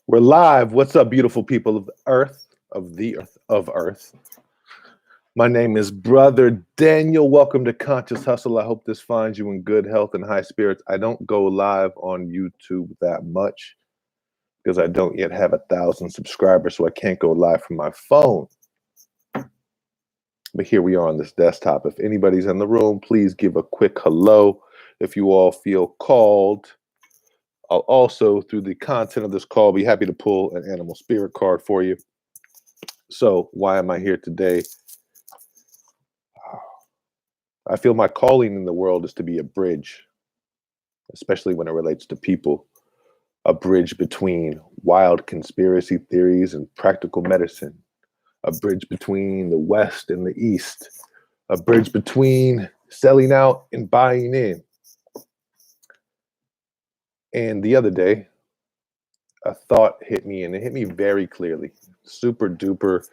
We're live. What's up, beautiful people of the earth, of Earth? My name is Brother Daniel. Welcome to Conscious Hustle. I hope this finds you in good health and high spirits. I don't go live on YouTube that much because I don't yet have 1,000 subscribers, so I can't go live from my phone. But here we are on this desktop. If anybody's in the room, please give a quick hello. If you all feel called, I'll also, through the content of this call, be happy to pull an animal spirit card for you. So why am I here today? I feel my calling in the world is to be a bridge, especially when it relates to people, a bridge between wild conspiracy theories and practical medicine, a bridge between the West and the East, a bridge between selling out and buying in. And the other day, a thought hit me, and it hit me very clearly, super duper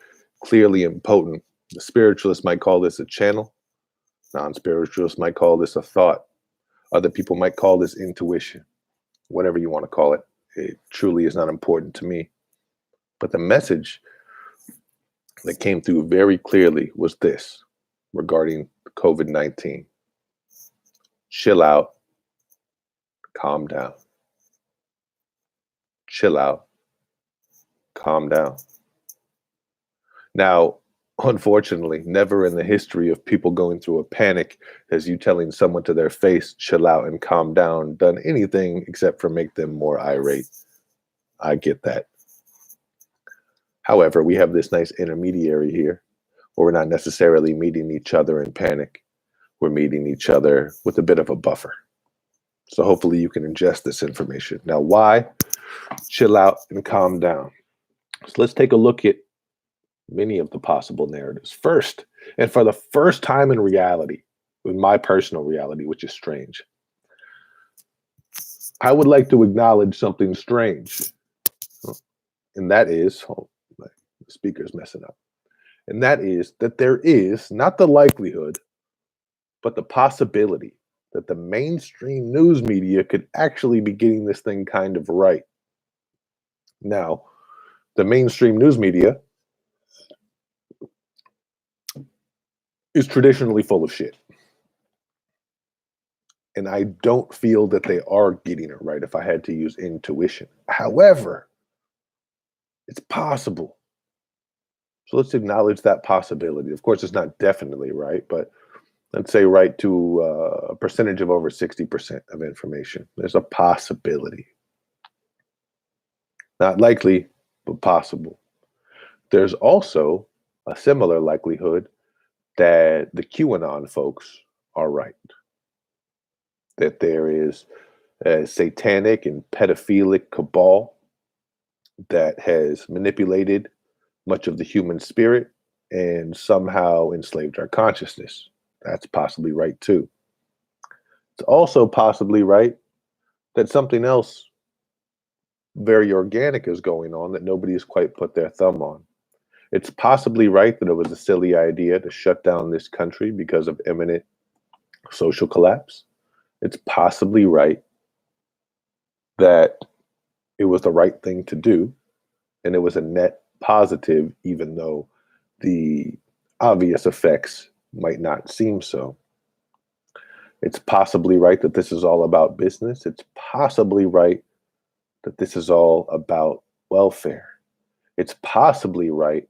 clearly and potent. The spiritualists might call this a channel. Non-spiritualists might call this a thought. Other people might call this intuition. Whatever you want to call it. It truly is not important to me. But the message that came through very clearly was this regarding COVID-19. Chill out. Calm down. Chill out. Calm down. Now, unfortunately, never in the history of people going through a panic has you telling someone to their face, chill out and calm down, done anything except for make them more irate. I get that. However, we have this nice intermediary here where we're not necessarily meeting each other in panic. We're meeting each other with a bit of a buffer. So hopefully you can ingest this information. Now, why chill out and calm down? So let's take a look at many of the possible narratives. First, and for the first time in reality, in my personal reality, which is strange, I would like to acknowledge something strange. And that is, the speaker's messing up. And that is that there is not the likelihood, but the possibility that the mainstream news media could actually be getting this thing kind of right. Now, the mainstream news media is traditionally full of shit. And I don't feel that they are getting it right if I had to use intuition. However, it's possible. So let's acknowledge that possibility. Of course, it's not definitely right, but let's say right to a percentage of over 60% of information. There's a possibility. Not likely, but possible. There's also a similar likelihood that the QAnon folks are right. That there is a satanic and pedophilic cabal that has manipulated much of the human spirit and somehow enslaved our consciousness. That's possibly right too. It's also possibly right that something else very organic is going on that nobody has quite put their thumb on. It's possibly right that it was a silly idea to shut down this country because of imminent social collapse. It's possibly right that it was the right thing to do and it was a net positive, even though the obvious effects might not seem so. It's possibly right that this is all about business. It's possibly right that this is all about welfare. It's possibly right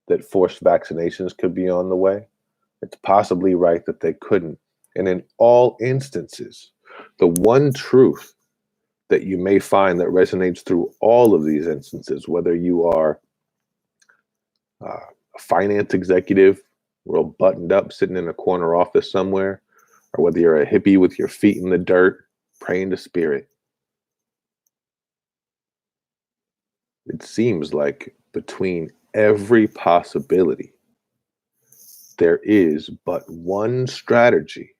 that forced vaccinations could be on the way. It's possibly right that they couldn't. And in all instances, the one truth that you may find that resonates through all of these instances, whether you are a finance executive, real buttoned up, sitting in a corner office somewhere, or whether you're a hippie with your feet in the dirt, praying to spirit, it seems like between every possibility, there is but one strategy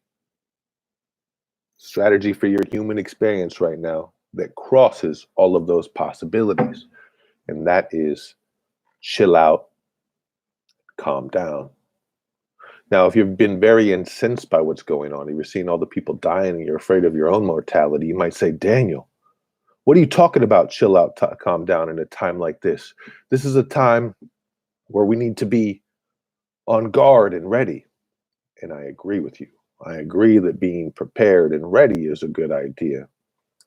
for your human experience right now that crosses all of those possibilities. And that is chill out, calm down. Now, if you've been very incensed by what's going on, if you're seeing all the people dying and you're afraid of your own mortality, you might say, Daniel, What are you talking about? Chill out, calm down in a time like this. This is a time where we need to be on guard and ready. And I agree with you. I agree that being prepared and ready is a good idea.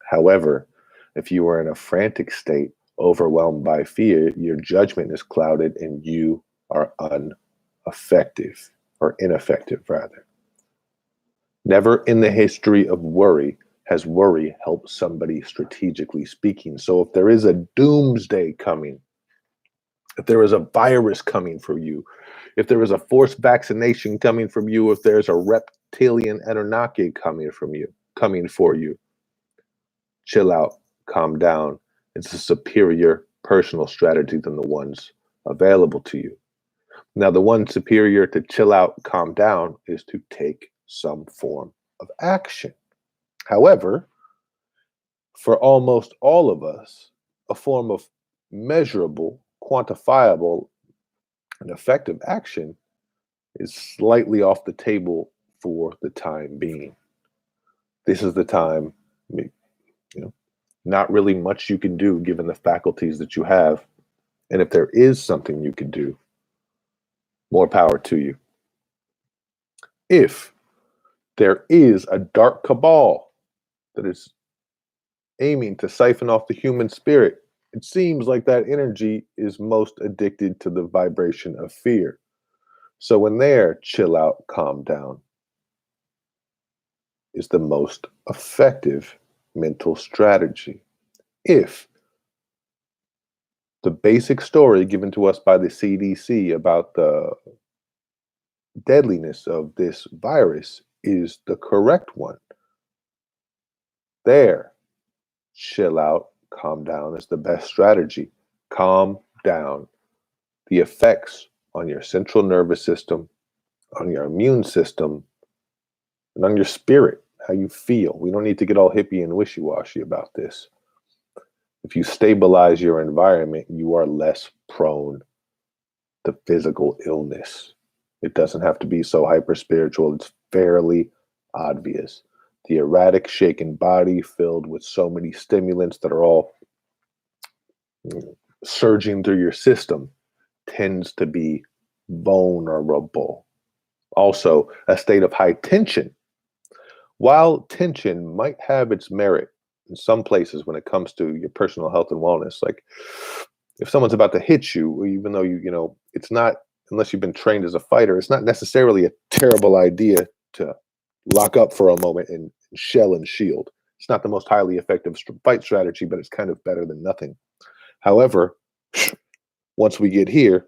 However, if you are in a frantic state, overwhelmed by fear, your judgment is clouded and you are ineffective, or ineffective rather. Never in the history of worry has worry helped somebody strategically speaking. So if there is a doomsday coming, if there is a virus coming for you, if there is a forced vaccination coming from you, if there's a reptilian Anunnaki coming for you, chill out, calm down. It's a superior personal strategy than the ones available to you. Now, the one superior to chill out, calm down is to take some form of action. However, for almost all of us, a form of measurable, quantifiable, and effective action is slightly off the table for the time being. This is the time, you know, not really much you can do given the faculties that you have. And if there is something you can do, more power to you. If there is a dark cabal that is aiming to siphon off the human spirit, it seems like that energy is most addicted to the vibration of fear. So when there, chill out, calm down is the most effective mental strategy. If the basic story given to us by the CDC about the deadliness of this virus is the correct one, there, chill out, calm down is the best strategy. Calm down. The effects on your central nervous system, on your immune system, and on your spirit, how you feel. We don't need to get all hippie and wishy-washy about this. If you stabilize your environment, you are less prone to physical illness. It doesn't have to be so hyper spiritual. It's fairly obvious. The erratic, shaken body filled with so many stimulants that are all surging through your system tends to be vulnerable. Also, a state of high tension. While tension might have its merit in some places when it comes to your personal health and wellness, like if someone's about to hit you, even though it's not, unless you've been trained as a fighter, it's not necessarily a terrible idea to lock up for a moment and shell and shield. It's not the most highly effective fight strategy, but it's kind of better than nothing. However, once we get here,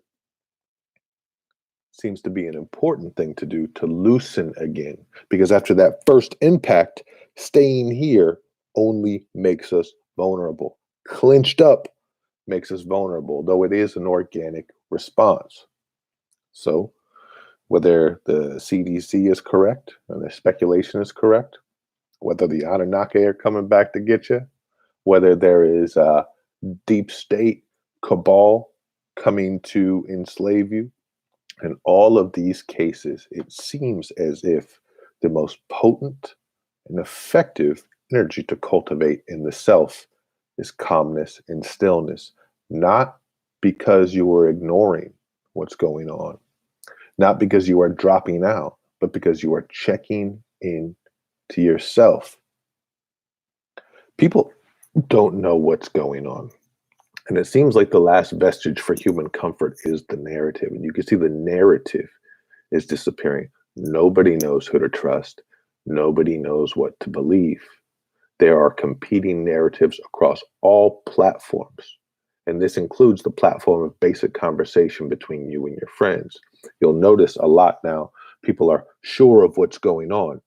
seems to be an important thing to do to loosen again, because after that first impact, staying here only makes us vulnerable. Clenched up makes us vulnerable, though it is an organic response. So, whether the CDC is correct and the speculation is correct, whether the Anunnaki are coming back to get you, whether there is a deep state cabal coming to enslave you, in all of these cases, it seems as if the most potent and effective energy to cultivate in the self is calmness and stillness, not because you are ignoring what's going on, not because you are dropping out, but because you are checking in to yourself. People don't know what's going on. And it seems like the last vestige for human comfort is the narrative. And you can see the narrative is disappearing. Nobody knows who to trust. Nobody knows what to believe. There are competing narratives across all platforms. And this includes the platform of basic conversation between you and your friends. You'll notice a lot now, people are sure of what's going on.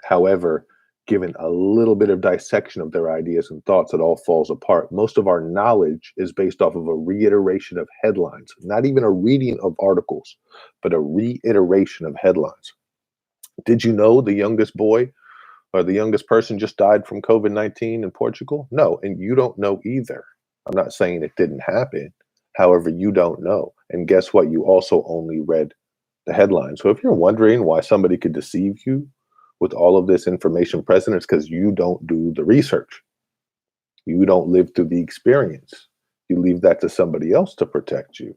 However, given a little bit of dissection of their ideas and thoughts, it all falls apart. Most of our knowledge is based off of a reiteration of headlines, not even a reading of articles, but a reiteration of headlines. Did you know the youngest boy or the youngest person just died from COVID-19 in Portugal? No, and you don't know either. I'm not saying it didn't happen. However, you don't know. And guess what? You also only read the headline. So if you're wondering why somebody could deceive you with all of this information present, it's because you don't do the research. You don't live through the experience. You leave that to somebody else to protect you.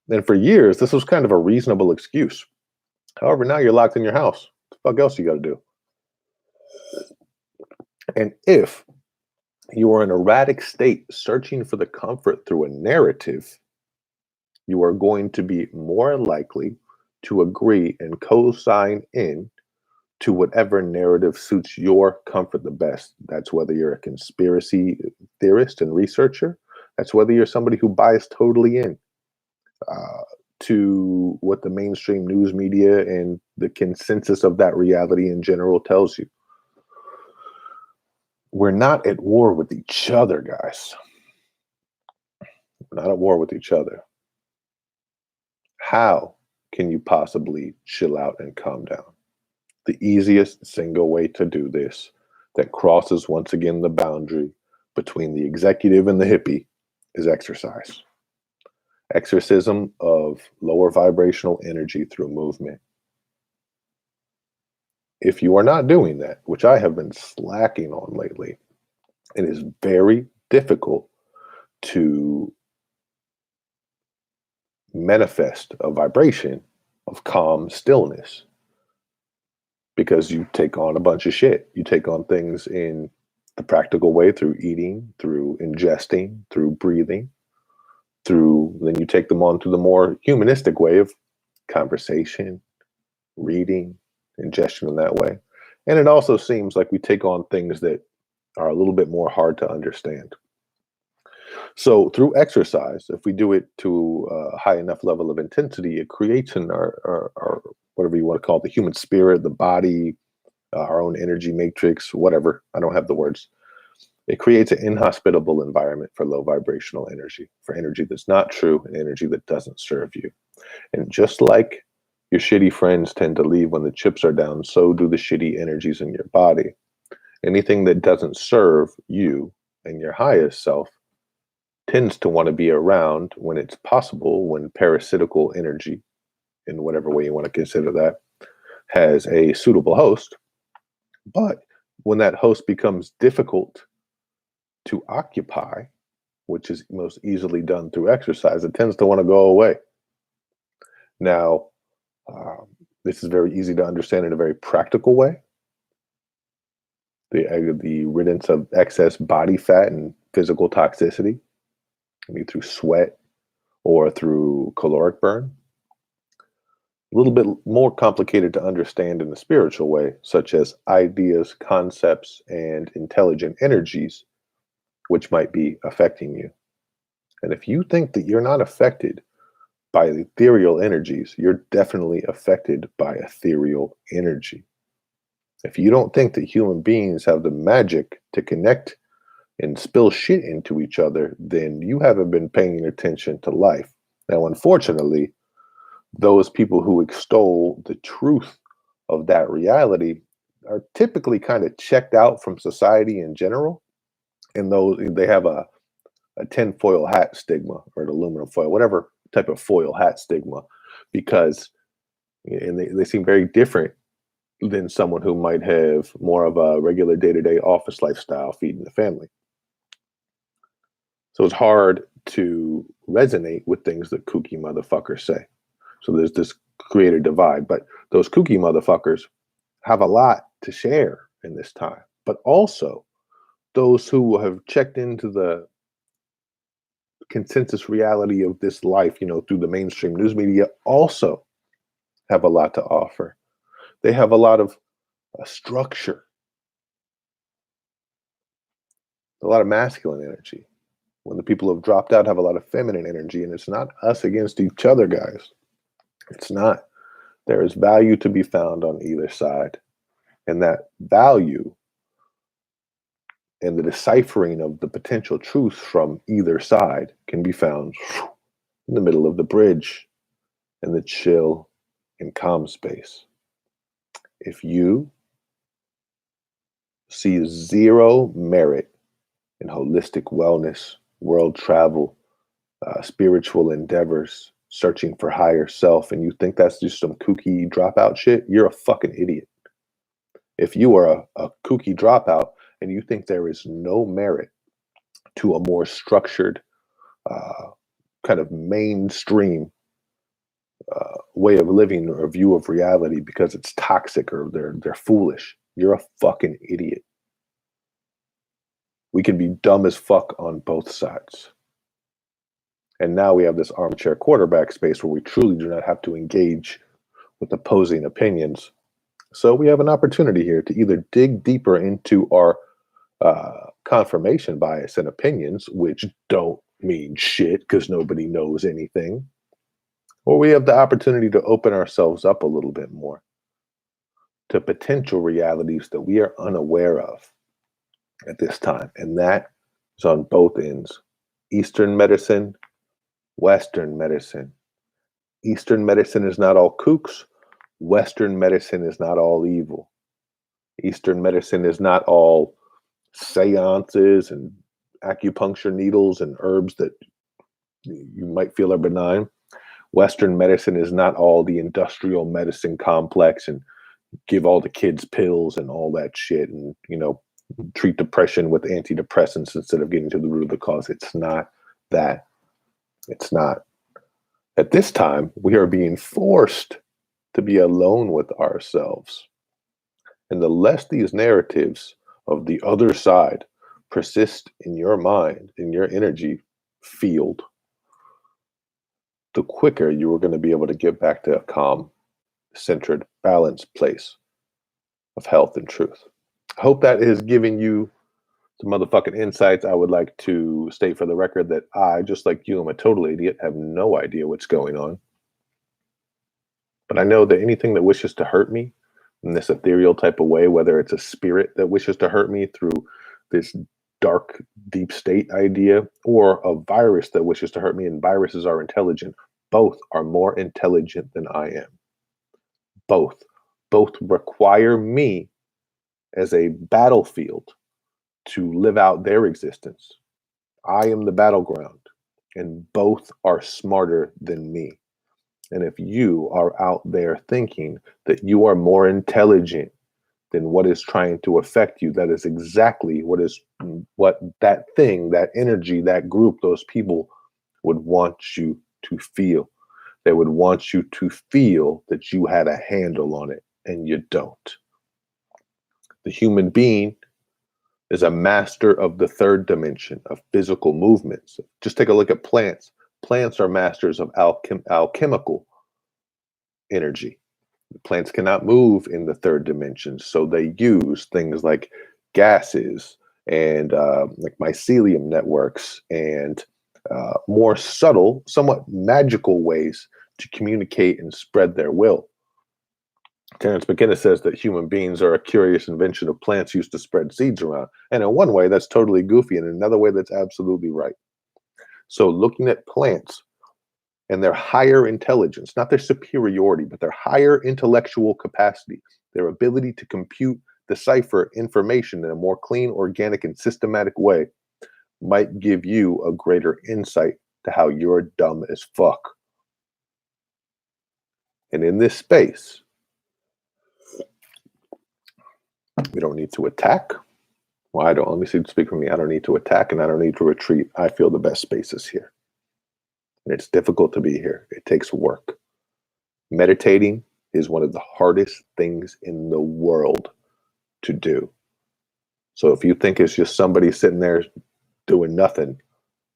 And for years, this was kind of a reasonable excuse. However, now you're locked in your house. What the fuck else you got to do? And if you are in an erratic state searching for the comfort through a narrative, you are going to be more likely to agree and co-sign in to whatever narrative suits your comfort the best. That's whether you're a conspiracy theorist and researcher. That's whether you're somebody who buys totally in uh, to what the mainstream news media and the consensus of that reality in general tells you. We're not at war with each other, guys. We're not at war with each other. How can you possibly chill out and calm down? The easiest single way to do this that crosses once again the boundary between the executive and the hippie is exercise. Exorcism of lower vibrational energy through movement. If you are not doing that, which I have been slacking on lately, it is very difficult to manifest a vibration of calm stillness because you take on a bunch of shit. You take on things in the practical way through eating, through ingesting, through breathing, then you take them on to the more humanistic way of conversation, reading, ingestion in that way. And it also seems like we take on things that are a little bit more hard to understand. So through exercise, if we do it to a high enough level of intensity, it creates in our whatever you want to call it, the human spirit, the body, our own energy matrix, whatever. I don't have the words. It creates an inhospitable environment for low vibrational energy, for energy that's not true and energy that doesn't serve you. And just like your shitty friends tend to leave when the chips are down, so do the shitty energies in your body. Anything that doesn't serve you and your highest self tends to want to be around when it's possible, when parasitical energy, in whatever way you want to consider that, has a suitable host. But when that host becomes difficult to occupy, which is most easily done through exercise, it tends to want to go away. Now, this is very easy to understand in a very practical way. The riddance of excess body fat and physical toxicity, maybe through sweat or through caloric burn. A little bit more complicated to understand in the spiritual way, such as ideas, concepts, and intelligent energies, which might be affecting you. And if you think that you're not affected by ethereal energies, you're definitely affected by ethereal energy. If you don't think that human beings have the magic to connect and spill shit into each other, then you haven't been paying attention to life. Now, unfortunately, those people who extol the truth of that reality are typically kind of checked out from society in general. And those they have a tinfoil hat stigma or an aluminum foil, whatever type of foil hat stigma, because they seem very different than someone who might have more of a regular day-to-day office lifestyle feeding the family. So it's hard to resonate with things that kooky motherfuckers say. So there's this creator divide, but those kooky motherfuckers have a lot to share in this time. But also, those who have checked into the consensus reality of this life, through the mainstream news media, also have a lot to offer. They have a lot of structure, a lot of masculine energy. When the people who have dropped out have a lot of feminine energy, and it's not us against each other, guys. It's not. There is value to be found on either side. And that value and the deciphering of the potential truth from either side can be found in the middle of the bridge, in the chill and calm space. If you see zero merit in holistic wellness, world travel, spiritual endeavors, searching for higher self, and you think that's just some kooky dropout shit, you're a fucking idiot. If you are a kooky dropout and you think there is no merit to a more structured, uh, kind of mainstream way of living or view of reality because it's toxic or they're foolish, you're a fucking idiot. We can be dumb as fuck on both sides. And now we have this armchair quarterback space where we truly do not have to engage with opposing opinions. So we have an opportunity here to either dig deeper into our confirmation bias and opinions, which don't mean shit because nobody knows anything, or we have the opportunity to open ourselves up a little bit more to potential realities that we are unaware of at this time. And that is on both ends. Eastern medicine, Western medicine. Eastern medicine is not all kooks. Western medicine is not all evil. Eastern medicine is not all seances and acupuncture needles and herbs that you might feel are benign. Western medicine is not all the industrial medicine complex and give all the kids pills and all that shit and, treat depression with antidepressants instead of getting to the root of the cause. It's not that. It's not. At this time, we are being forced to be alone with ourselves. And the less these narratives of the other side persist in your mind, in your energy field, the quicker you are going to be able to get back to a calm, centered, balanced place of health and truth. I hope that is giving you some motherfucking insights. I would like to state for the record that I, just like you, am a total idiot, have no idea what's going on. But I know that anything that wishes to hurt me in this ethereal type of way, whether it's a spirit that wishes to hurt me through this dark, deep state idea, or a virus that wishes to hurt me, and viruses are intelligent, both are more intelligent than I am. Both. Both require me as a battlefield to live out their existence. I am the battleground, and both are smarter than me. And if you are out there thinking that you are more intelligent than what is trying to affect you, that is exactly what that thing, that energy, that group, those people would want you to feel. They would want you to feel that you had a handle on it, and you don't. The human being is a master of the third dimension of physical movements. Just take a look at plants. Plants are masters of alchemical energy. Plants cannot move in the third dimension, so they use things like gases and like mycelium networks and more subtle, somewhat magical ways to communicate and spread their will. Terence McKenna says that human beings are a curious invention of plants used to spread seeds around. And in one way, that's totally goofy. And in another way, that's absolutely right. So looking at plants and their higher intelligence, not their superiority, but their higher intellectual capacity, their ability to compute, decipher information in a more clean, organic, and systematic way might give you a greater insight to how you're dumb as fuck. And in this space, we don't need to attack. Well, let me speak for me. I don't need to attack and I don't need to retreat. I feel the best spaces here. And it's difficult to be here. It takes work. Meditating is one of the hardest things in the world to do. So if you think it's just somebody sitting there doing nothing,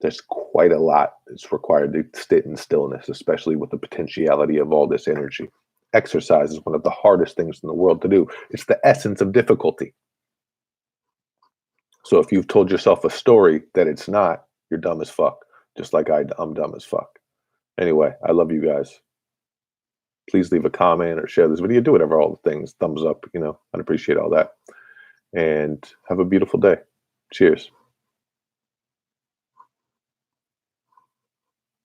there's quite a lot that's required to sit in stillness, especially with the potentiality of all this energy. Exercise is one of the hardest things in the world to do. It's the essence of difficulty. So if you've told yourself a story that it's not, you're dumb as fuck. Just like I'm dumb as fuck. Anyway, I love you guys. Please leave a comment or share this video. Do whatever, all the things. Thumbs up, I'd appreciate all that. And have a beautiful day. Cheers.